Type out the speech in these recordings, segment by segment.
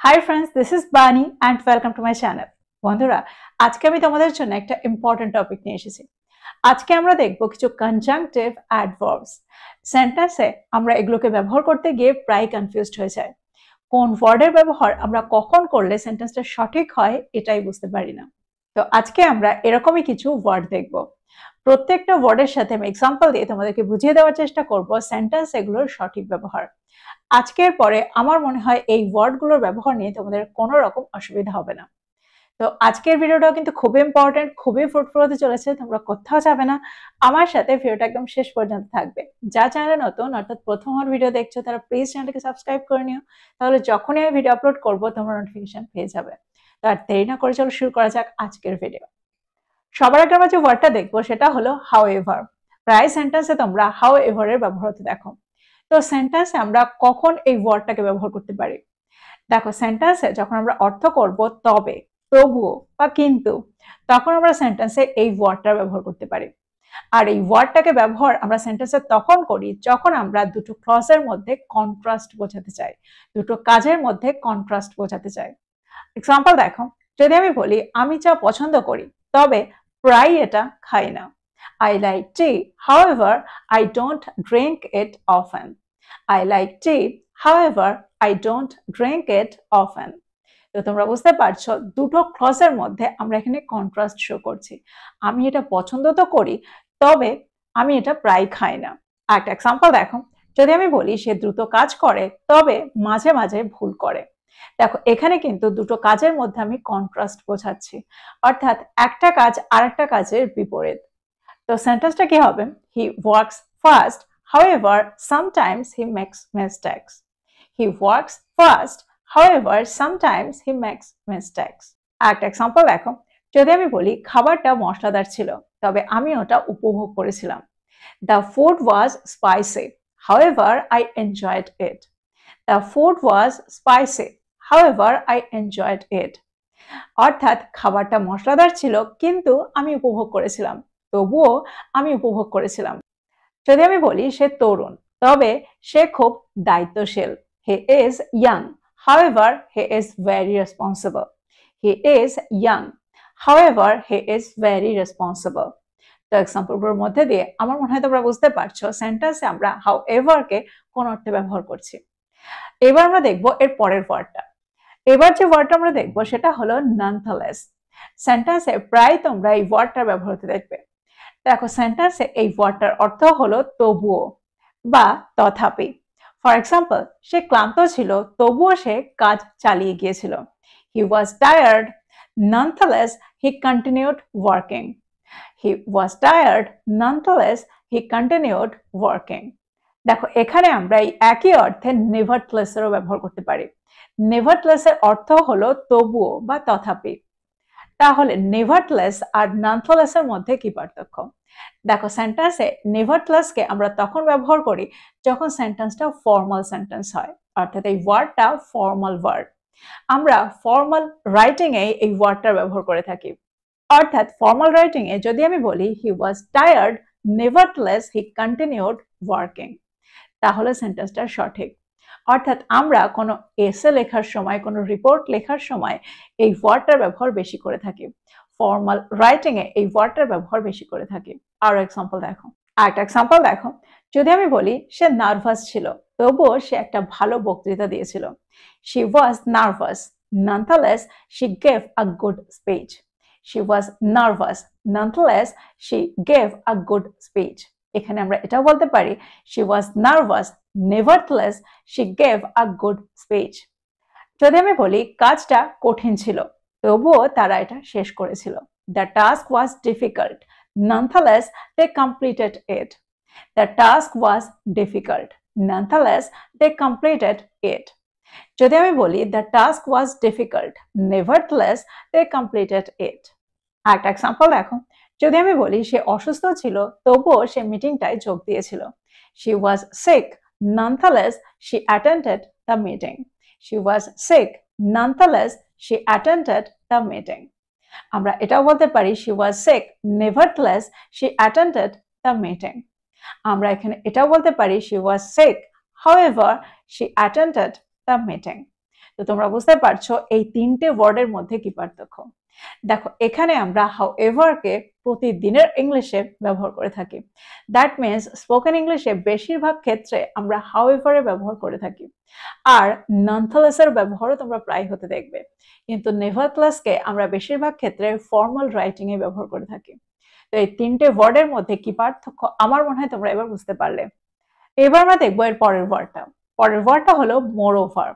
Hi friends, this is Bani and welcome to my channel. বন্ধুরা, আজকে আমি তোমাদের জন্য একটা ইম্পর্টেন্ট টপিক নিয়ে এসেছি। আজকে আমরা দেখব কিছু কনজাংটিভ অ্যাডভার্বস। সেন্টেন্সে আমরা এগুলোকে ব্যবহার করতে গিয়ে প্রায় কনফিউজড হয়ে যায়। কোন ওয়ার্ডের ব্যবহার আমরা কখন করলে সেন্টেন্সটা সঠিক হয় এটাই বুঝতে পারি না। তো আজকে আমরা এরকমই কিছু ওয়ার্ড দেখব। প্রত্যেকটা ওয়ার্ডের সাথে আমি এক্সাম্পল দিয়ে তোমাদেরকে বুঝিয়ে দেওয়ার চেষ্টা করব সেন্টেন্স এগুলোর সঠিক ব্যবহার। আজকের পরে আমার মনে হয় এই ওয়ার্ডগুলোর ব্যবহার নিয়ে তোমাদের কোনো রকম অসুবিধা হবে না। তো আজকের ভিডিওটাও কিন্তু খুবই ইম্পর্টেন্ট, খুবই ফ্রুটফুল হতে চলেছে, তোমরা কোথাও যাবে না, আমার সাথে ভিডিওটা একদম শেষ পর্যন্ত থাকবে। যা চ্যানেলে নতুন অর্থাৎ প্রথম আমার ভিডিও দেখছো তারা প্লিজ চ্যানেলটাকে সাবস্ক্রাইব করে নিও, তাহলে যখনই আমি ভিডিও আপলোড করবো তোমরা নোটিফিকেশন পেয়ে যাবে। তো আর দেরি না করে চলো শুরু করা যাক আজকের ভিডিও। সবার আগে আমরা যে ওয়ার্ডটা দেখবো সেটা হলো হাউ এভার। প্রায় সেন্টেন্সে তোমরা হাউ এভার এর ব্যবহার হতে দেখো। তো সেন্টেন্সে আমরা কখন এই ওয়ার্ডটাকে ব্যবহার করতে পারি? দেখো, সেন্টেন্সে যখন আমরা অর্থ করব তবে, তবুও বা কিন্তু, তখন আমরা সেন্টেন্সে এই ওয়ার্ডটা ব্যবহার করতে পারি। আর এই ওয়ার্ডটাকে ব্যবহার আমরা সেন্টেন্সে তখন করি যখন আমরা দুটো ক্লজের মধ্যে কন্ট্রাস্ট বোঝাতে চাই, দুটো কাজের মধ্যে কন্ট্রাস্ট বোঝাতে চাই। এক্সাম্পল দেখো, যদি আমি বলি আমি চা পছন্দ করি তবে প্রায় এটা খাই না। I like tea, however, I don't drink it often. I like tea, however, I don't drink it often. তো তোমরা বুঝতে পারছো দুটো ক্লজের মধ্যে আমরা এখানে কন্ট্রাস্ট শো করছি। আমি এটা পছন্দ তো করি, তবে আমি এটা প্রায় খাই না। একটা এক্সাম্পল দেখো, যদি আমি বলি সে দ্রুত কাজ করে তবে মাঝে মাঝে ভুল করে। দেখো, এখানে কিন্তু দুটো কাজের মধ্যে আমি কন্ট্রাস্ট বোঝাচ্ছি, অর্থাৎ একটা কাজ আরেকটা কাজের বিপরীত। তো সেন্টেন্সটা কি হবে? He works fast, however, sometimes he makes mistakes. He works fast, however, sometimes he makes mistakes. একটা এক্সাম্পল দেখো, যদি আমি বলি খাবারটা মশলাদার ছিল তবে আমি ওটা উপভোগ করেছিলাম। The food was spicy, however, I enjoyed it. The food was spicy, however, I enjoyed it. অর্থাৎ খাবারটা মশলাদার ছিল কিন্তু আমি উপভোগ করেছিলাম, তবুও আমি উপভোগ করেছিলাম। যদি আমি বলি সে তরুণ তবে সে খুব দায়িত্বশীল। He is young, however, he is very responsible. He is young, however, he is very responsible. তো এক্সাম্পলগুলোর মধ্যে দিয়ে আমার মনে হয় তোমরা বুঝতে পারছো সেন্টেন্সে আমরা হাউ এভারকে কোন অর্থে ব্যবহার করছি। এবার আমরা দেখবো এর পরের ওয়ার্ডটা। এবার যে ওয়ার্ডটা আমরা দেখবো সেটা হলো nonetheless। সেন্টেন্সে প্রায় তোমরা এই ওয়ার্ডটার ব্যবহার হতে দেখবে। দেখো, সেন্টেন্সে এই ওয়ার্ডটার অর্থ হলো তবুও বা তথাপি। ফর এক্সাম্পল, সে ক্লান্ত ছিল তবুও সে কাজ চালিয়ে গিয়েছিল। He was tired, nonetheless he continued working. He was tired, nonetheless he continued working. দেখো, এখানে আমরা এই একই অর্থে nevertheless এরও ব্যবহার করতে পারি। nevertheless এর অর্থ হলো তবুও বা তথাপি। তাহলে nevertheless আর nonetheless এর মধ্যে কি পার্থক্য? দেখো, সেন্টেন্সে nevertheless কে আমরা তখন ব্যবহার করি যখন সেন্টেন্সটা ফর্মাল সেন্টেন্স হয়, অর্থাৎ এই ওয়ার্ডটা ফর্মাল ওয়ার্ড। আমরা ফর্মাল রাইটিং এ এই ওয়ার্ডটার ব্যবহার করে থাকি। অর্থাৎ ফর্মাল রাইটিং এ যদি আমি বলি he was tired, nevertheless he continued working, তাহলে সেন্টেন্সটা সঠিক। অর্থাৎ আমরা কোনো এসে লেখার সময়, কোনো রিপোর্ট লেখার সময় এই ওয়ার্ডটার ব্যবহার বেশি করে থাকি। ফর্মাল রাইটিং এ এই ওয়ার্ডটার ব্যবহার বেশি করে থাকি। আরো এক্সাম্পল দেখো, আরেকটা এক্সাম্পল দেখো, যদি আমি বলি সে নার্ভাস ছিল তবুও সে একটা ভালো বক্তৃতা দিয়েছিল। She was nervous, nonetheless she gave a good speech. She was nervous, nonetheless she gave a good speech. এখানে আমরা এটাও বলতে পারি she was nervous, nevertheless she gave a good speech. যদি আমি বলি কাজটা কঠিন ছিল তবুও তারা এটা শেষ করেছিল। The task was difficult, nonetheless they completed it. The task was difficult, nonetheless they completed it. যদি আমি বলি the task was difficult, nevertheless they completed it. একটা এক্সাম্পল দেখো, যদি আমি বলি সে অসুস্থ ছিল তবুও সে মিটিংটায় যোগ দিয়েছিল। She was sick, nonetheless she attended the meeting. She was sick, nonetheless she attended the meeting. আমরা এটাও বলতে পারি she was sick, nevertheless she attended the meeting. আমরা এখানে এটাও বলতে পারি she was sick, however she attended the meeting. তো তোমরা বুঝতে পারছো এই তিনটে ওয়ার্ডের মধ্যে কি পার্থক্য। দেখো এখানে আমরা হাউএভার কে প্রতিদিনের ইংলিশে ব্যবহার করে থাকি। দ্যাট মিনস স্পোকেন ইংলিশে বেশিরভাগ ক্ষেত্রে আমরা হাউএভার এর ব্যবহার করে থাকি। আর ননথলেস এর ব্যবহারও তোমরা প্রায় হতে দেখবে, কিন্তু নেভারথলেস কে আমরা বেশিরভাগ ক্ষেত্রে ফর্মাল রাইটিং এ ব্যবহার করে থাকি। তো এই তিনটে ওয়ার্ডের মধ্যে কি পার্থক্য আমার মনে হয় তোমরা এবার বুঝতে পারলে। এবার আমরা দেখবো এর পরের ওয়ার্ডটা। পরের ওয়ার্ডটা হলো মোর ওভার।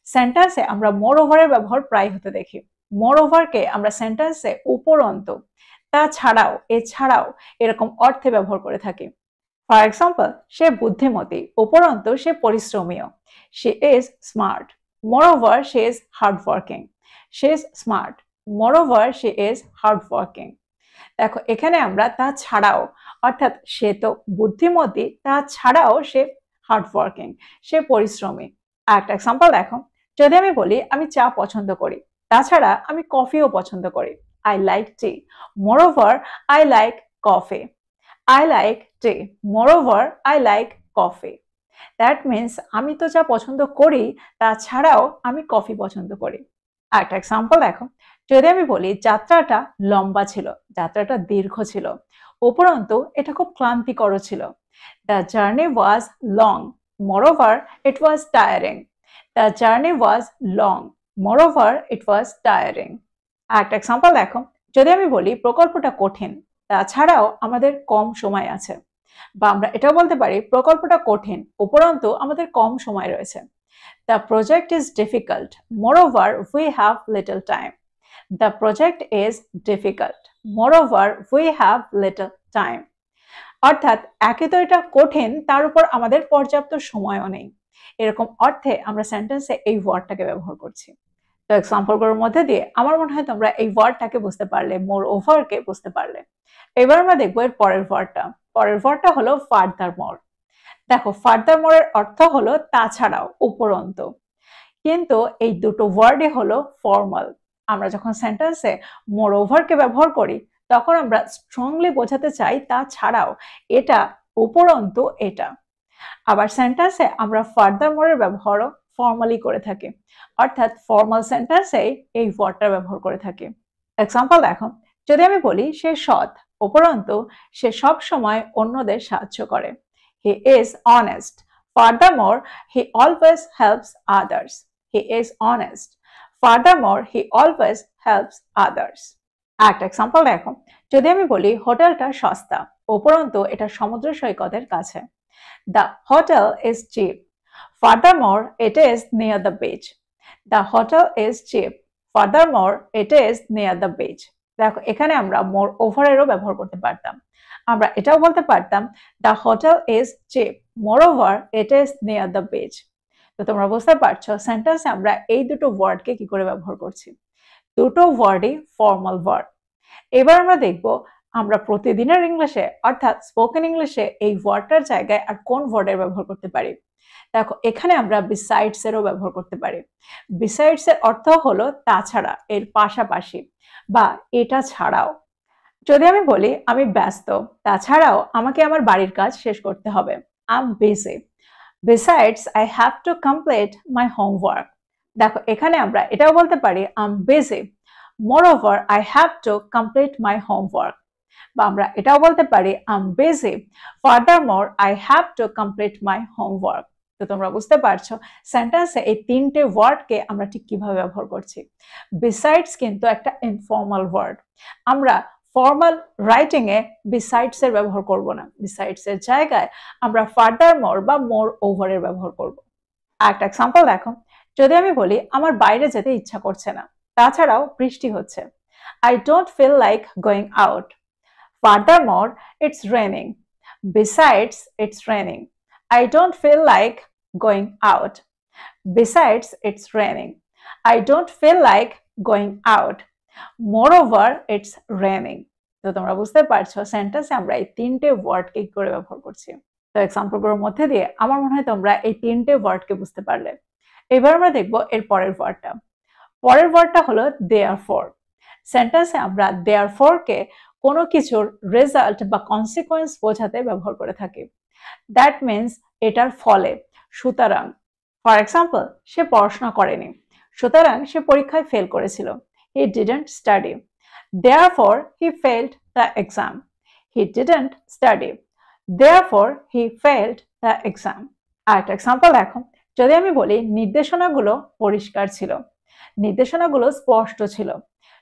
সেন্টেন্সে আমরা মোর ওভারের ব্যবহার প্রায় হতে দেখি। মোর ওভারকে আমরা সেন্টেন্সে উপরন্তু, তাছাড়াও, এছাড়াও এরকম অর্থে ব্যবহার করে থাকি। ফর এক্সাম্পল, সে বুদ্ধিমতী, উপরন্তু সে পরিশ্রমীয়। She is smart, moreover she is hard working. She is smart, moreover she is hard working. দেখো এখানে আমরা তাছাড়াও, অর্থাৎ সে তো বুদ্ধিমতী, তাছাড়াও সে হার্ড ওয়ার্কিং, সে পরিশ্রমী। একটা এক্সাম্পল দেখো, যদি আমি বলি আমি চা পছন্দ করি, তাছাড়া আমি কফিও পছন্দ করি। I like tea, moreover I like coffee. I like tea. Moreover, I like coffee. That means আমি তো চা পছন্দ করি, তাছাড়াও আমি কফি পছন্দ করি। একটা এক্সাম্পল দেখো, যদি আমি বলি যাত্রাটা লম্বা ছিল, যাত্রাটা দীর্ঘ ছিল, উপরন্তু এটা খুব ক্লান্তিকর ছিল। The journey was long. Moreover, it was tiring. The journey was long. Moreover, it was tiring. একটা এক্সাম্পল দেখো, যদি আমি বলি প্রকল্পটা কঠিন, তাছাড়াও আমাদের কম সময় আছে। বা আমরা এটাও বলতে পারি প্রকল্পটা কঠিন, উপরন্তু আমাদের কম সময় রয়েছে। The project is difficult. Moreover, we have little time. The project is difficult. Moreover, we have little time. অর্থাৎ একে তো এটা কঠিন, তার উপর আমাদের পর্যাপ্ত সময়ও নেই। এরকম অর্থে আমরা সেন্টেন্সে এই ওয়ার্ডটাকে ব্যবহার করছি। তো এক্সাম্পলগুলোর মধ্যে দিয়ে আমার মনে হয় তোমরা এই ওয়ার্ডটাকে বুঝতে পারলে, মোর ওভারকে বুঝতে পারলে। এবার আমরা দেখবো এর পরের ওয়ার্ডটা। পরের ওয়ার্ডটা হলো ফার্দার মোর। দেখো ফার্দার মোরের অর্থ হলো তাছাড়াও, উপরন্তু। কিন্তু এই দুটো ওয়ার্ডই হলো ফর্মাল। আমরা যখন সেন্টেন্সে মোর ওভারকে ব্যবহার করি, তখন আমরা স্ট্রংলি বোঝাতে চাই তাছাড়াও, এটা, উপরন্তু এটা। আবার সেন্টেন্সে আমরা ফার্দার মোরের ব্যবহারও ফর্মালি করে থাকি, অর্থাৎ ফর্মাল সেন্টেন্সে এই ওয়ার্ডটা ব্যবহার করে থাকি। এক্সাম্পল দেখো, যদি আমি বলি সে সৎ, উপরন্তু সে সব সময় অন্যদের সাহায্য করে। He is honest, ফার্দারমোর he always helps others. He is honest, ফার্দারমোর he always helps others. একটা এক্সাম্পল দেখো, যদি আমি বলি হোটেলটা সস্তা, উপরন্তু এটা সমুদ্র সৈকতের কাছে। The hotel is cheap. Furthermore, it is near the beach. The hotel is cheap. Furthermore, it is near the beach. দেখো এখানে আমরা মোর ওভারেরও ব্যবহার করতে পারতাম। আমরা এটাও বলতে পারতাম the hotel is cheap. Moreover, it is near the beach. তো তোমরা বুঝতে পারছো সেন্টেন্সে আমরা এই দুটো ওয়ার্ডকে কি করে ব্যবহার করছি। দুটো ওয়ার্ডই ফর্মাল ওয়ার্ড। এবার আমরা দেখব আমরা প্রতিদিনের ইংলিশে, অর্থাৎ স্পোকেন ইংলিশে এই ওয়ার্ডটার জায়গায় আর কোন ওয়ার্ডের ব্যবহার করতে পারি। দেখো এখানে আমরা বিসাইডস এরও ব্যবহার করতে পারি। বিসাইডস এর অর্থ হলো তাছাড়া, এর পাশাপাশি, বা এটা ছাড়াও। যদি আমি বলি আমি ব্যস্ত, তাছাড়াও আমাকে আমার বাড়ির কাজ শেষ করতে হবে। I'm busy. Besides, I have to complete my homework. দেখো এখানে আমরা এটাও বলতে পারি I'm busy. Moreover, I have to complete my homework. বা আমরা এটাও বলতে পারি I'm busy. Furthermore, I have to complete my homework. তো তোমরা বুঝতে পারছো সেন্টেন্সে এই তিনটে ওয়ার্ডকে আমরা ঠিক কিভাবে ব্যবহার করছি। বিসাইডস কিন্তু একটা ইনফর্মাল ওয়ার্ড। আমরা ফর্মাল রাইটিং এ বিসাইডস এর ব্যবহার করব না। বিসাইডস এর জায়গায় আমরা ফার্দারমোর বা মোর ওভার এর ব্যবহার করব। একটা এক্সাম্পল দেখো, যদি আমি বলি আমার বাইরে যেতে ইচ্ছা করছে না, তাছাড়াও বৃষ্টি হচ্ছে। I don't feel like going out. Furthermore, it's raining. Besides, it's raining. I don't feel like going out. Besides, it's raining. I don't feel like going out. Moreover, it's raining. তো তোমরা বুঝতে পারছো সেন্টেন্সে আমরা এই তিনটে ওয়ার্ডকে কি করে ব্যবহার করছি। তো এক্সাম্পলগুলোর মধ্যে দিয়ে আমার মনে হয় তোমরা এই তিনটে ওয়ার্ডকে বুঝতে পারলে। এবার আমরা দেখবো এর পরের ওয়ার্ডটা। পরের ওয়ার্ডটা হলো therefore। সেন্টেন্সে আমরা therefore কে কোনো কিছুর রেজাল্ট বা কনসিকোয়েন্স বোঝাতে ব্যবহার করে থাকি। দ্যাট মিনস এটার ফলে, সুতরাং। ফর এক্সাম্পল, সে পড়াশোনা করেনি, সুতরাং সে পরীক্ষায় ফেল করেছিল। He didn't study. Therefore, he failed the exam. He didn't study. Therefore, he failed the exam. আরেকটা এক্সাম্পল দেখো, যদি আমি বলি নির্দেশনাগুলো পরিষ্কার ছিল, নির্দেশনাগুলো স্পষ্ট ছিল,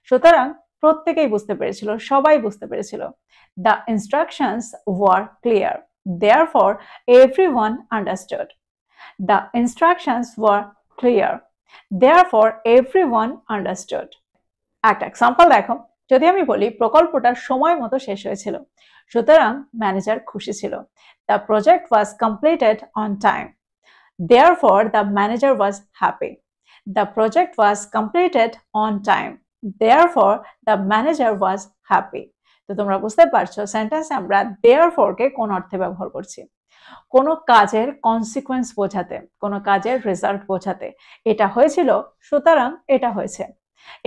সুতরাং প্রত্যেকেই বুঝতে পেরেছিল, সবাই বুঝতে পেরেছিল। The instructions were clear. Therefore, everyone understood. The instructions were clear. Therefore, everyone understood. একটা এক্সাম্পল দেখো, যদি আমি বলি প্রকল্পটা সময় মতো শেষ হয়েছিল, সুতরাং ম্যানেজার খুশি ছিল। The project was completed on time. Therefore, the manager was happy. The project was completed on time. Therefore, the manager was happy. তো তোমরা বুঝতে পারছো সেন্টেন্সে আমরা therefore কে কোন অর্থে ব্যবহার করছি? কোনো কাজের কনসিকোয়েন্স বোঝাতে, কোনো কাজের রেজাল্ট বোঝাতে। এটা হয়েছিল, সুতরাং এটা হয়েছে।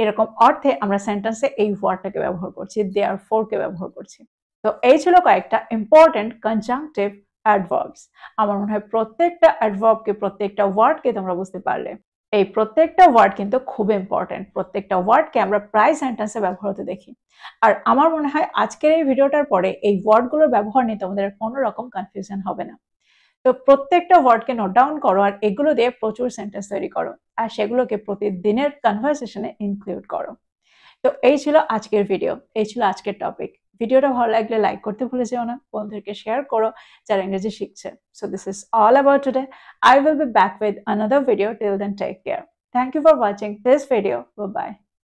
এরকম অর্থে আমরা সেন্টেন্সে এই ওয়ার্ডটাকে ব্যবহার করছি, therefore কে ব্যবহার করছি। তো এই ছিল কয়েকটা ইম্পর্টেন্ট কনজাংটিভ অ্যাডভার্বস। আমার মনে হয় প্রত্যেকটা অ্যাডভার্বকে, প্রত্যেকটা ওয়ার্ডকে তোমরা বুঝতে পারলে। এই প্রত্যেকটা ওয়ার্ড কিন্তু খুব ইম্পর্টেন্ট, প্রত্যেকটা ওয়ার্ডকে আমরা প্রায় সেন্টেন্সে ব্যবহার হতে দেখি। আর আমার মনে হয় আজকের এই ভিডিওটার পরে এই ওয়ার্ডগুলোর ব্যবহার নিয়ে তোমাদের কোনো রকম কনফিউশন হবে না। তো প্রত্যেকটা ওয়ার্ডকে নোট ডাউন করো আর এগুলো দিয়ে প্রচুর সেন্টেন্স তৈরি করো আর সেগুলোকে প্রতিদিনের কনভারসেশনে ইনক্লুড করো। তো এই ছিল আজকের ভিডিও, এই ছিল আজকের টপিক। ভিডিওটা ভালো লাগলে লাইক করতে ভুলে যেও না, বন্ধুদেরকে শেয়ার করো যারা ইংরেজি শিখছে। So this is all about today. I will be back with another video. Till then, take care. Thank you for watching this video. Bye bye.